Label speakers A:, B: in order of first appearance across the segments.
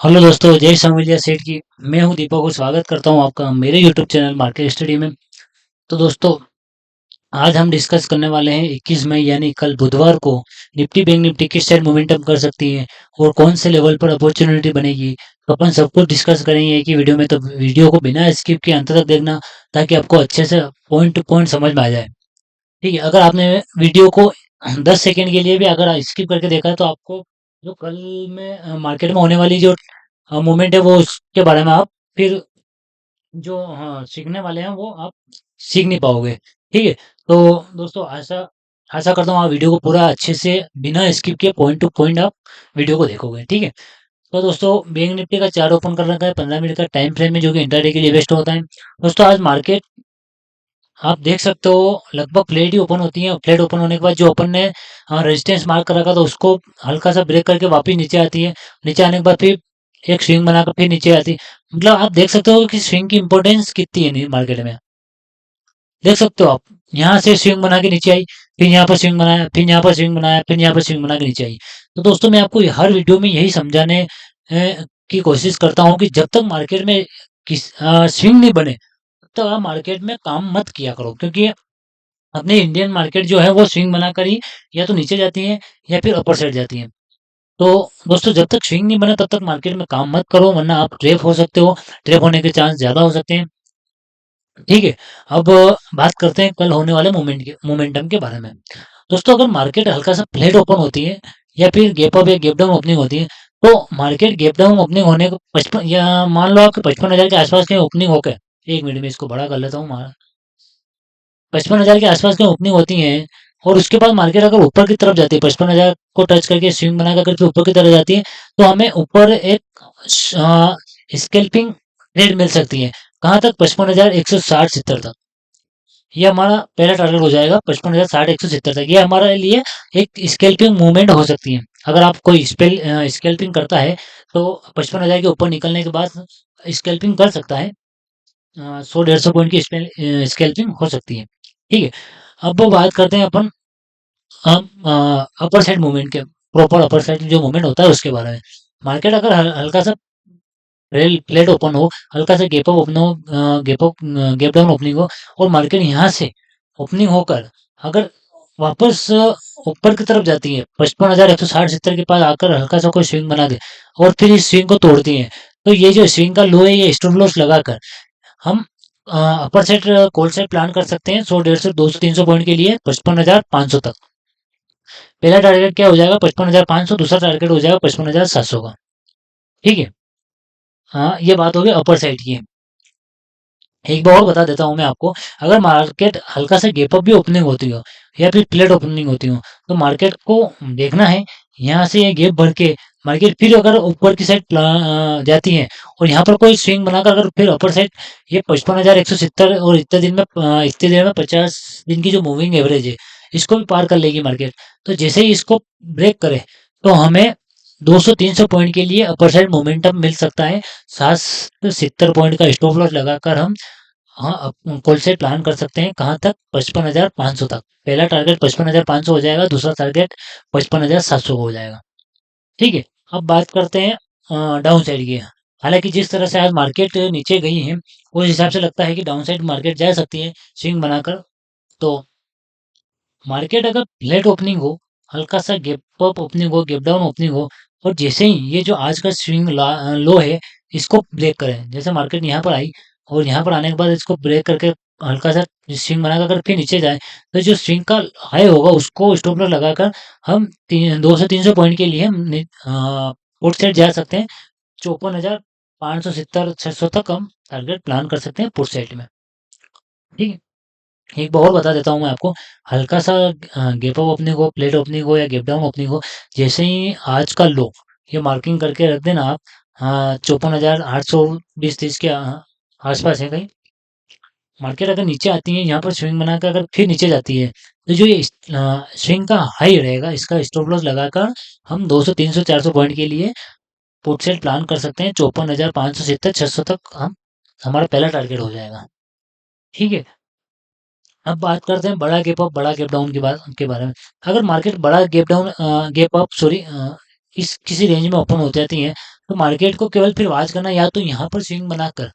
A: Hello दोस्तों, जय सामलिया सेठ की। मैं हूं दीपक और स्वागत करता हूं आपका मेरे यूट्यूब चैनल मार्केट स्टडी में। तो दोस्तों, आज हम डिस्कस करने वाले हैं 21 मई यानी कल बुधवार को निफ्टी बैंक निफ्टी किस साइड मोमेंटम कर सकती है और कौन से लेवल पर अपॉर्चुनिटी बनेगी। तो अपन सब कुछ डिस्कस करेंगे एक ही वीडियो में, तो वीडियो को बिना स्किप के अंत तक देखना ताकि आपको अच्छे से पॉइंट टू पॉइंट समझ में आ जाए। ठीक है, अगर आपने वीडियो को 10 सेकेंड के लिए भी अगर स्किप करके देखा है तो आपको जो कल में मार्केट में होने वाली जो मूवमेंट है वो उसके बारे में आप फिर जो हाँ सीखने वाले हैं वो आप सीख नहीं पाओगे। ठीक है, तो दोस्तों आशा आशा करता हूँ आप वीडियो को पूरा अच्छे से बिना स्किप के पॉइंट टू पॉइंट आप वीडियो को देखोगे। ठीक है, तो दोस्तों बैंक निफ्टी का चार्ट ओपन कर रखा है 15 मिनट का टाइम फ्रेम में, जो कि इंट्राडे के लिए बेस्ट होता है। दोस्तों आज मार्केट आप देख सकते हो लगभग फ्लैट ही ओपन होती है। फ्लैट ओपन होने के बाद जो अपन ने रेजिस्टेंस मार्क कर रखा था उसको हल्का सा ब्रेक करके वापस नीचे आती है। नीचे आने के बाद फिर एक स्विंग बनाकर फिर नीचे आती है। मतलब आप देख सकते हो कि स्विंग की इंपॉर्टेंस कितनी है मार्केट में। देख सकते हो आप, यहाँ से स्विंग बना के नीचे आई, फिर यहाँ पर स्विंग बनाया, फिर यहाँ पर स्विंग बनाया, फिर यहाँ पर स्विंग बना के नीचे आई। तो दोस्तों मैं आपको हर वीडियो में यही समझाने की कोशिश करता हूँ कि जब तक मार्केट में स्विंग नहीं बने तब तक आप मार्केट में काम मत किया करो, क्योंकि अपने इंडियन मार्केट जो है वो स्विंग बनाकर ही या तो नीचे जाती है या फिर अपर साइड जाती है। तो दोस्तों जब तक स्विंग नहीं बने तब तक मार्केट में काम मत करो, वरना आप ट्रैप हो सकते हो। ट्रैप होने के चांस ज्यादा हो सकते हैं। ठीक है, अब बात करते हैं कल होने वाले मोमेंटम के बारे में। दोस्तों अगर मार्केट हल्का सा फ्लैट ओपन होती है या फिर गैप अप या गैप डाउन ओपनिंग होती है, तो मार्केट गैप डाउन ओपनिंग होने को 55 या मान लो आपके 55,000 के आसपास की ओपनिंग होकर, एक मिनट में इसको बड़ा कर लेता हूँ, 55,000 के आसपास की ओपनिंग होती है और उसके बाद मार्केट अगर ऊपर की तरफ जाती है, 55,000 को टच करके स्विंग बनाकर अगर फिर ऊपर की तरफ जाती है, तो हमें ऊपर एक स्कैल्पिंग ट्रेड मिल सकती है। कहाँ तक? 55,160-70 तक। ये हमारा पहला टारगेट हो जाएगा, 55,060-170 तक। ये हमारे लिए एक स्कैल्पिंग मूवमेंट हो सकती है। अगर आप कोई स्कैल्पिंग करता है तो 55,000 के ऊपर निकलने के बाद स्कैल्पिंग कर सकता है। 100-150 पॉइंट की स्कैल्पिंग हो सकती है। ठीक है, अब वो बात करते हैं अपन हम अपर साइड मूवमेंट के, प्रॉपर अपर साइड जो मूवमेंट होता है उसके बारे में। मार्केट अगर हल्का सा फ्लैट ओपन हो, हल्का सा गैप अप ओपन हो, गैप डाउन ओपनिंग हो और मार्केट यहाँ से ओपनिंग होकर अगर वापस ऊपर की तरफ जाती है, 55,160-70 के पास आकर हल्का सा कोई स्विंग बना दे और फिर इस स्विंग को तोड़ती है, तो ये जो स्विंग का लो है ये स्टॉप लॉस लगाकर हम upper side call side plan कर सकते हैं 100, 150, 200, 300 पॉइंट के लिए 55,500 तक। पहला टारगेट क्या हो जाएगा? 55,500। दूसरा टारगेट हो जाएगा 55,700 का। ठीक है, हाँ ये बात होगी अपर साइड की। एक बार और बता देता हूँ मैं आपको, अगर मार्केट हल्का सा गैप अप भी ओपनिंग होती हो या फिर प्लेट ओपनिंग होती हो, तो मार्केट को देखना है यहाँ से ये गैप भर के मार्केट फिर अगर ऊपर की साइड जाती है और यहाँ पर कोई स्विंग बनाकर अगर फिर अपर साइड ये 55,170 और इतने दिन में इतने देर में 50 दिन की जो मूविंग एवरेज है इसको भी पार कर लेगी मार्केट। तो जैसे ही इसको ब्रेक करे तो हमें 200-300 पॉइंट के लिए अपर साइड मोमेंटम मिल सकता है। 60-70 पॉइंट का स्टॉप लॉस लगाकर हम हाँ कॉल से प्लान कर सकते हैं कहाँ तक? 55,500 तक। पहला टारगेट 55,500 हो जाएगा, दूसरा टारगेट 55,700 हो जाएगा। ठीक है, अब बात करते हैं डाउन साइड की। हालांकि जिस तरह से आज मार्केट नीचे गई है उस हिसाब से लगता है कि डाउन साइड मार्केट जा सकती है स्विंग बनाकर। तो मार्केट अगर फ्लैट ओपनिंग हो, हल्का सा गैप अप ओपनिंग हो, गैप डाउन ओपनिंग हो और जैसे ही ये जो आज का स्विंग लो है इसको ब्रेक करें, जैसे मार्केट यहाँ पर आई और यहाँ पर आने के बाद इसको ब्रेक करके हल्का सा स्विंग बनाकर अगर फिर नीचे जाए, तो जो स्विंग का हाई होगा उसको स्टॉप लॉस लगाकर हम 200-300 पॉइंट के लिए हम पुट साइड जा सकते हैं। 54,570-600 तक हम टारगेट प्लान कर सकते हैं पुट साइड में। ठीक है, एक बार और बता देता हूँ मैं आपको, हल्का सा गैप अप ओपनिंग हो, प्लेट ओपनिंग हो या गैप डाउन ओपनिंग हो, जैसे ही आज का लो ये मार्किंग करके रख देना आप। 54,820-30 के आसपास है कहीं। मार्केट अगर नीचे आती है यहाँ पर स्विंग बनाकर अगर फिर नीचे जाती है, तो जो ये स्विंग का हाई रहेगा इसका स्टॉप लॉस लगाकर हम 200, 300, 400 पॉइंट के लिए पुट सेट प्लान कर सकते हैं। 54,570-600 तक हम हमारा पहला टारगेट हो जाएगा। ठीक है, अब बात करते हैं बड़ा गैप अप बड़ा गैप डाउन की बात के बारे में। अगर मार्केट बड़ा gap down gap up sorry इस किसी रेंज में ओपन हो जाती है, तो मार्केट को केवल फिर वॉच करना, या तो यहाँ पर स्विंग बनाकर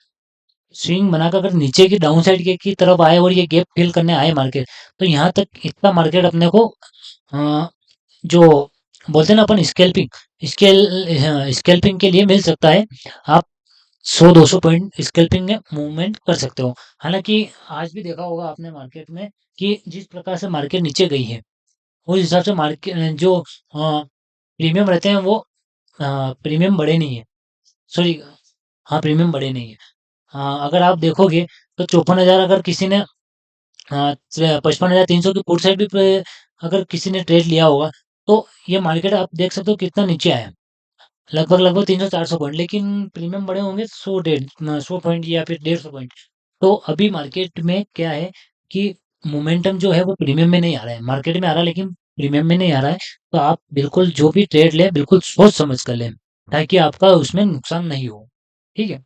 A: अगर नीचे की डाउन साइड की तरफ आए और ये गैप फिल करने आए मार्केट, तो यहाँ तक इतना मार्केट अपने को अ, जो बोलते हैं ना अपन स्केल्पिंग के लिए मिल सकता है। आप 100-200 पॉइंट स्केल्पिंग में मूवमेंट कर सकते हो। हालांकि आज भी देखा होगा आपने मार्केट में कि जिस प्रकार से मार्केट नीचे गई है, उस हिसाब से मार्केट जो प्रीमियम रहते हैं वो प्रीमियम बढ़े नहीं है। सॉरी, हाँ, प्रीमियम बढ़े नहीं है। अगर आप देखोगे तो 54,000 अगर किसी ने 55,300 की पुट साइड भी अगर किसी ने ट्रेड लिया होगा, तो ये मार्केट आप देख सकते हो कितना नीचे आया है। लगभग लगभग 300-400 पॉइंट, लेकिन प्रीमियम बढ़े होंगे 100 पॉइंट या फिर 150 पॉइंट। तो अभी मार्केट में क्या है कि मोमेंटम जो है वो प्रीमियम में नहीं आ रहा है, मार्केट में आ रहा है लेकिन प्रीमियम में नहीं आ रहा है। तो आप बिल्कुल जो भी ट्रेड लें बिल्कुल सोच समझ कर लें, ताकि आपका उसमें नुकसान नहीं हो। ठीक है।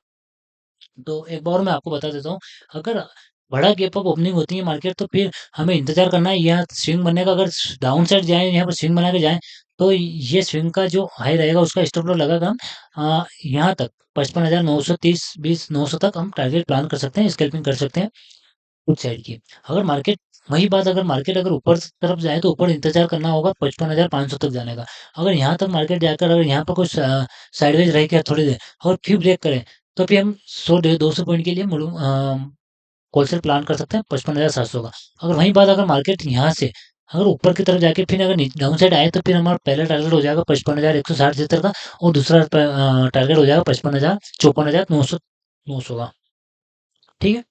A: तो एक बार मैं आपको बता देता हूँ, अगर बड़ा गैप अप ओपनिंग होती है मार्केट, तो फिर हमें इंतजार करना है यहाँ स्विंग बनने का। अगर डाउन साइड जाए, यहाँ पर स्विंग बना के जाए, तो ये स्विंग का जो हाई रहेगा उसका स्टॉप लॉस लगाकर हम यहाँ तक 55,930 20 900 तक हम टारगेट प्लान कर सकते हैं, स्कैल्पिंग कर सकते हैं उस साइड की। अगर मार्केट वही बात, अगर मार्केट अगर ऊपर तरफ जाए तो ऊपर इंतजार करना होगा 55,500 तक जाने का। अगर यहाँ तक मार्केट जाकर अगर यहाँ पर कुछ साइडवेज रह गया थोड़ी देर और फिर ब्रेक करें, तो फिर हम 100-200 पॉइंट के लिए होलसेल प्लान कर सकते हैं 55,700 का। अगर वही बात, अगर मार्केट यहाँ से अगर ऊपर की तरफ जाके फिर अगर डाउन साइड आए, तो फिर हमारा पहला टारगेट हो जाएगा 55,160-70 का, और दूसरा टारगेट हो जाएगा 54,900 का। ठीक है।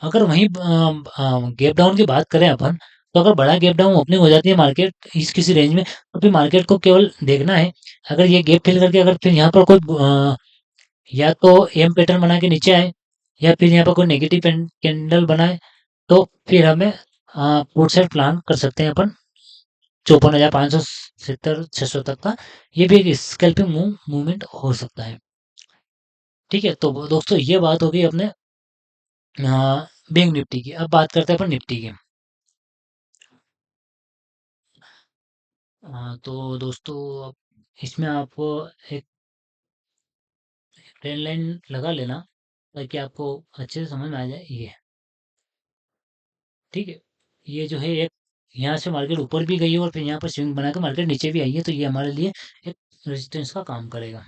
A: अगर वहीं गैप डाउन की बात करें अपन, तो अगर बड़ा गैप डाउन ओपनिंग हो जाती है मार्केट इस किसी रेंज में, तो फिर मार्केट को केवल देखना है। अगर ये गैप फिल करके अगर फिर यहाँ पर कोई या तो एम पैटर्न बना के नीचे आए, या फिर यहाँ पर कोई नेगेटिव कैंडल बनाए, तो फिर हमें पुट साइड प्लान कर सकते हैं अपन 54,570 600 तक का। ये भी एक स्कैल्पिंग मूवमेंट हो सकता है। ठीक है। तो दोस्तों, ये बात होगी अपने बैंक निफ्टी की। अब बात करते हैं अपन निफ्टी की। तो दोस्तों, अब इसमें आपको एक ट्रेंड लाइन लगा लेना, ताकि आपको अच्छे से समझ में आ जाए ये। ठीक है। ये जो है एक, यहाँ से मार्केट ऊपर भी गई है और फिर यहाँ पर स्विंग बना के मार्केट नीचे भी आई है, तो ये हमारे लिए एक रेजिस्टेंस का काम करेगा।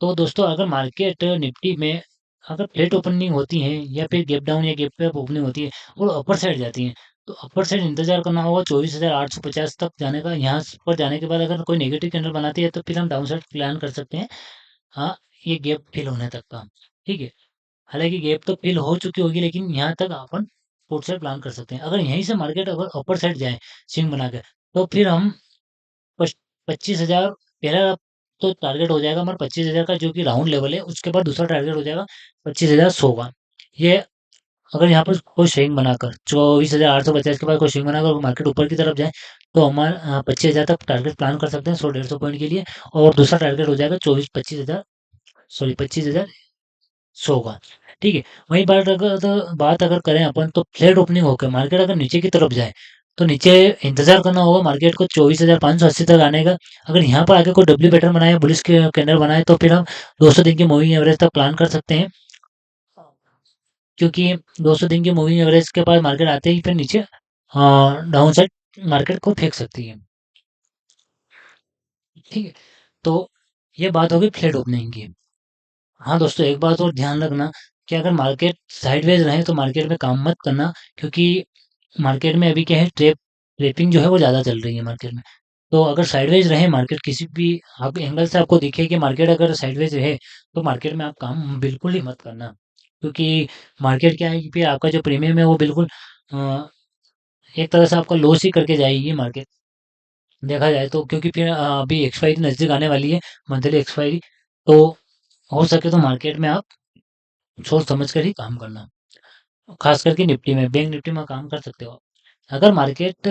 A: तो दोस्तों, अगर मार्केट निफ्टी में अगर फ्लैट ओपनिंग होती है, या फिर गैप डाउन या गैप अप ओपनिंग होती है और अपर साइड जाती है, तो अपर साइड इंतजार करना होगा 24,850 तक जाने का। यहाँ पर जाने के बाद अगर कोई नेगेटिव कैंडल बनाती है, तो फिर हम डाउन साइड प्लान कर सकते हैं। हाँ, ये गैप फिल होने तक का। ठीक है। हालांकि गैप तो फिल हो चुकी होगी, लेकिन यहाँ तक अपन पुट साइड प्लान कर सकते हैं। अगर यहीं से मार्केट अगर अपर साइड जाए स्विंग बना के, तो फिर हम 25,000 पहला तो टारगेट हो जाएगा हमारा 25,000 का, जो कि राउंड लेवल है। उसके बाद दूसरा टारगेट हो जाएगा 25,100 का। ये अगर यहाँ पर कोई स्विंग बनाकर 24,850 के बाद कोई स्विंग बनाकर मार्केट ऊपर की तरफ जाए, तो हमारा 25,000 तक टारगेट प्लान कर सकते हैं 100-150 पॉइंट के लिए। और दूसरा टारगेट हो जाएगा 25,000, सॉरी, 25,100 का। ठीक है। वही बात अगर करें अपन, तो फ्लैट ओपनिंग होकर मार्केट अगर नीचे की तरफ जाए, तो नीचे इंतजार करना होगा मार्केट को 24,580 तक आने का। अगर यहाँ पर आके कोई डब्ल्यू पैटर्न बनाए, बुलिश के कैंडल बनाए, तो फिर हम 200 दिन की मूविंग एवरेज तक प्लान कर सकते हैं। क्योंकि 200 दिन की मूविंग एवरेज के पास मार्केट आते ही फिर नीचे डाउन साइड मार्केट को फेंक सकती है। ठीक है। तो ये बात होगी फ्लैट ओपनिंग की। हाँ दोस्तों, एक बात और ध्यान रखना कि अगर मार्केट साइडवेज रहे तो मार्केट में काम मत करना, क्योंकि मार्केट में अभी क्या है, ट्रेपिंग जो है वो ज़्यादा चल रही है मार्केट में। तो अगर साइडवेज रहे मार्केट, किसी भी आप एंगल से आपको दिखे कि मार्केट अगर साइडवेज रहे, तो मार्केट में आप काम बिल्कुल ही मत करना। क्योंकि मार्केट क्या है कि फिर आपका जो प्रीमियम है वो बिल्कुल अ, एक तरह से आपका लॉस ही करके जाएगी मार्केट, देखा जाए तो। क्योंकि फिर अभी एक्सपायरी नज़दीक आने वाली है, मंथली एक्सपायरी। तो हो सके तो मार्केट में आप सोच समझ कर ही काम करना। खास करके निफ्टी में, बैंक निफ्टी में काम कर सकते हो। अगर मार्केट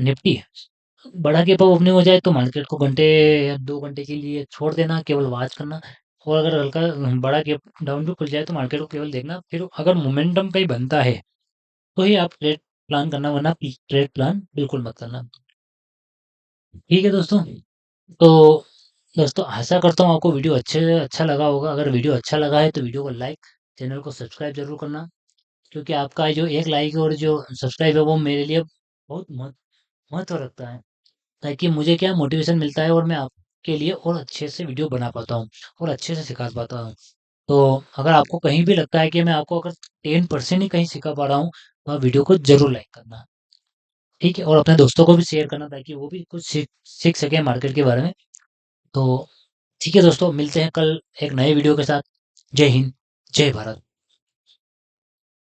A: निफ्टी बड़ा गैप अप ओपनिंग हो जाए, तो मार्केट को घंटे या 2 घंटे के लिए छोड़ देना, केवल वॉच करना। और अगर हल्का बड़ा गैप डाउन भी खुल जाए, तो मार्केट को केवल देखना। फिर अगर मोमेंटम कहीं बनता है, तो ही आप ट्रेड प्लान करना, वरना ट्रेड प्लान बिल्कुल मत करना। ठीक है दोस्तों। तो दोस्तों आशा करता हूँ आपको वीडियो अच्छा लगा होगा। अगर वीडियो अच्छा लगा है तो वीडियो को लाइक, चैनल को सब्सक्राइब ज़रूर करना, क्योंकि आपका जो एक लाइक और जो सब्सक्राइब है वो मेरे लिए बहुत महत्व रखता है। ताकि मुझे क्या मोटिवेशन मिलता है और मैं आपके लिए और अच्छे से वीडियो बना पाता हूँ और अच्छे से सिखा पाता हूँ। तो अगर आपको कहीं भी लगता है कि मैं आपको अगर 10% ही कहीं सिखा पा रहा हूँ, तो आप वीडियो को ज़रूर लाइक करना, ठीक है? और अपने दोस्तों को भी शेयर करना ताकि वो भी कुछ सीख सीख सकें मार्केट के बारे में। तो ठीक है दोस्तों, मिलते हैं कल एक नए वीडियो के साथ। जय हिंद, जय भारत।